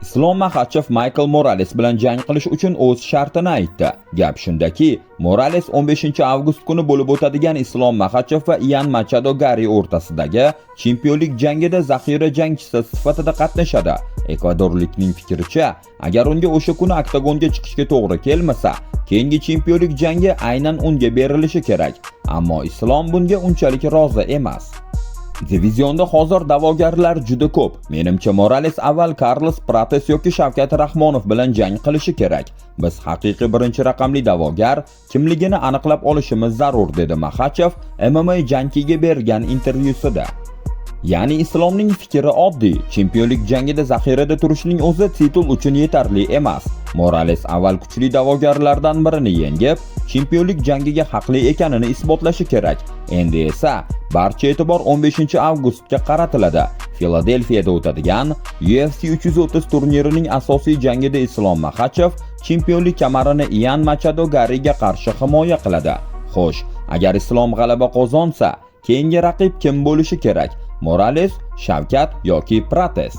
Islom Makhachev Michael Morales bilan jang qilish uchun o'z shartini aytdi. Gap shundaki, Morales 15-avgust kuni bo'lib o'tadigan Islom Makhachev va Ian Machado Garri o'rtasidagi chempionlik jangida zaxira jangchisi sifatida qatnashadi. Ekvadorlikning fikricha, agar unga o'sha kuni oktagonga chiqishga to'g'ri kelmasa, keyingi chempionlik jangi aynan unga berilishi kerak. Ammo Islom bunga unchalik rozi emas. Divizionda hozir da'vogarlar juda ko'p. Menimcha Morales avval Carlos Prates yoki Shavkat Rahmonov bilan jang qilishi kerak. Biz haqiqiy birinchi raqamli da'vogar kimligini aniqlab olishimiz zarur, dedi Makhachev MMA Junkiega bergan intervyusida. Ya'ni Islomning fikri oddiy. Chempionlik jangida zaxirada turishning o'zi titul uchun yetarli emas. Morales avval kuchli da'vogarlardan birini yengib, chempionlik jangiga haqli ekanini isbotlashi kerak. Endi esa barcha e'tibor 15-avgustga qaratiladi. Filadelfiyada o'tadigan UFC 330 turnirining asosiy jangida Islom Makhachev chempionlik kamarini Ian Machado Garriga qarshi himoya qiladi. Xo'sh, agar Islom g'alaba qozonsa, keyingi raqib kim bo'lishi kerak? Morales, Shavkat yoki Prates?